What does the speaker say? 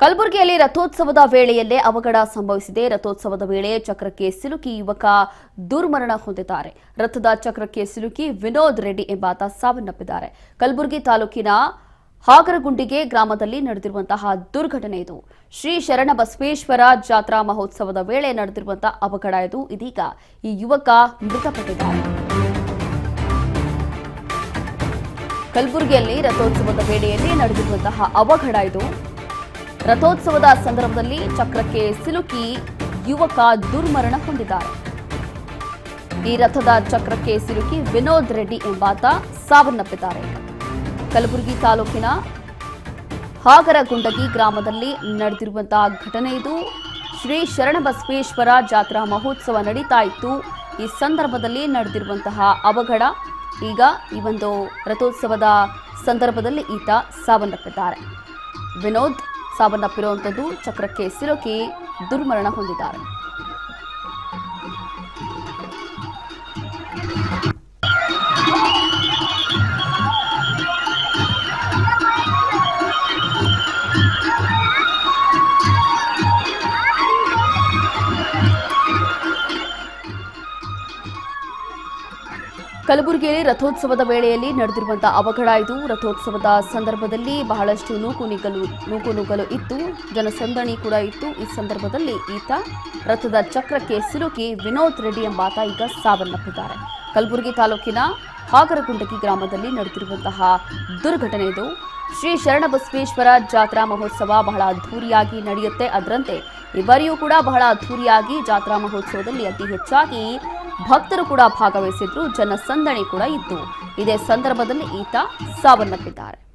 ಕಲಬುರಗಿಯಲ್ಲಿ ರಥೋತ್ಸವದ ವೇಳೆಯಲ್ಲೇ ಅವಘಡ ಸಂಭವಿಸಿದೆ. ರಥೋತ್ಸವದ ವೇಳೆ ಚಕ್ರಕ್ಕೆ ಸಿಲುಕಿ ಯುವಕ ದುರ್ಮರಣ ಹೊಂದಿದ್ದಾರೆ. ರಥದ ಚಕ್ರಕ್ಕೆ ಸಿಲುಕಿ ವಿನೋದ್ ರೆಡ್ಡಿ ಎಂಬಾತ ಸಾವನ್ನಪ್ಪಿದ್ದಾರೆ. ಕಲಬುರಗಿ ತಾಲೂಕಿನ ಹಾಗರಗುಂಡಿಗೆ ಗ್ರಾಮದಲ್ಲಿ ನಡೆದಿರುವಂತಹ ದುರ್ಘಟನೆ ಇದು. ಶ್ರೀ ಶರಣಬಸವೇಶ್ವರ ಜಾತ್ರಾ ಮಹೋತ್ಸವದ ವೇಳೆ ನಡೆದಿರುವಂತಹ ಅವಘಡ ಇದು. ಇದೀಗ ಈ ಯುವಕ ಮೃತಪಟ್ಟಿದ್ದಾರೆ. ಕಲಬುರಗಿಯಲ್ಲಿ ರಥೋತ್ಸವದ ವೇಳೆಯಲ್ಲಿ ನಡೆದಿರುವಂತಹ ಅವಘಡ ಇದು. ರಥೋತ್ಸವದ ಸಂದರ್ಭದಲ್ಲಿ ಚಕ್ರಕ್ಕೆ ಸಿಲುಕಿ ಯುವಕ ದುರ್ಮರಣ ಹೊಂದಿದ್ದಾರೆ. ಈ ರಥದ ಚಕ್ರಕ್ಕೆ ಸಿಲುಕಿ ವಿನೋದ್ ರೆಡ್ಡಿ ಎಂಬಾತ ಸಾವನ್ನಪ್ಪಿದ್ದಾರೆ. ಕಲಬುರಗಿ ತಾಲೂಕಿನ ಹಾಗರಗುಂಡಗಿ ಗ್ರಾಮದಲ್ಲಿ ನಡೆದಿರುವಂತಹ ಘಟನೆ ಇದು. ಶ್ರೀ ಶರಣಬಸವೇಶ್ವರ ಜಾತ್ರಾ ಮಹೋತ್ಸವ ನಡೀತಾ ಇತ್ತು. ಈ ಸಂದರ್ಭದಲ್ಲಿ ನಡೆದಿರುವಂತಹ ಅವಘಡ. ಈಗ ಈ ಒಂದು ರಥೋತ್ಸವದ ಸಂದರ್ಭದಲ್ಲಿ ಈತ ಸಾವನ್ನಪ್ಪಿದ್ದಾರೆ. ವಿನೋದ್ ಸಾವನ್ನಪ್ಪಿರುವಂಥದ್ದು ಚಕ್ರಕ್ಕೆ ಸಿಲುಕಿ ದುರ್ಮರಣ ಹೊಂದಿದ್ದಾರೆ. ಕಲಬುರಗಿಯಲ್ಲಿ ರಥೋತ್ಸವದ ವೇಳೆಯಲ್ಲಿ ನಡೆದಿರುವಂತಹ ಅವಘಡ ಇದು. ರಥೋತ್ಸವದ ಸಂದರ್ಭದಲ್ಲಿ ಬಹಳಷ್ಟು ನೂಕು ನುಗ್ಗಲು ಇತ್ತು. ಜನಸಂದಣಿ ಕೂಡ ಇತ್ತು. ಈ ಸಂದರ್ಭದಲ್ಲಿ ಈತ ರಥದ ಚಕ್ರಕ್ಕೆ ಸಿಲುಕಿ ವಿನೋದ್ ರೆಡ್ಡಿ ಎಂಬಾತ ಈಗ ಸಾವನ್ನಪ್ಪಿದ್ದಾರೆ. ಕಲಬುರಗಿ ತಾಲೂಕಿನ ಹಾಗರಗುಂಡಗಿ ಗ್ರಾಮದಲ್ಲಿ ನಡೆದಿರುವಂತಹ ದುರ್ಘಟನೆ ಇದು. ಶ್ರೀ ಶರಣಬಸವೇಶ್ವರ ಜಾತ್ರಾ ಮಹೋತ್ಸವ ಬಹಳ ಅದ್ಧೂರಿಯಾಗಿ ನಡೆಯುತ್ತೆ. ಅದರಂತೆ ಈ ಬಾರಿಯೂ ಕೂಡ ಬಹಳ ಅದ್ಧೂರಿಯಾಗಿ ಜಾತ್ರಾ ಮಹೋತ್ಸವದಲ್ಲಿ ಅತಿ ಹೆಚ್ಚಾಗಿ ಭಕ್ತರು ಕೂಡ ಭಾಗವಹಿಸಿದ್ರು. ಜನಸಂದಣಿ ಕೂಡ ಇತ್ತು. ಇದೇ ಸಂದರ್ಭದಲ್ಲಿ ಈತ ಸಾವನ್ನಪ್ಪಿದ್ದಾರೆ.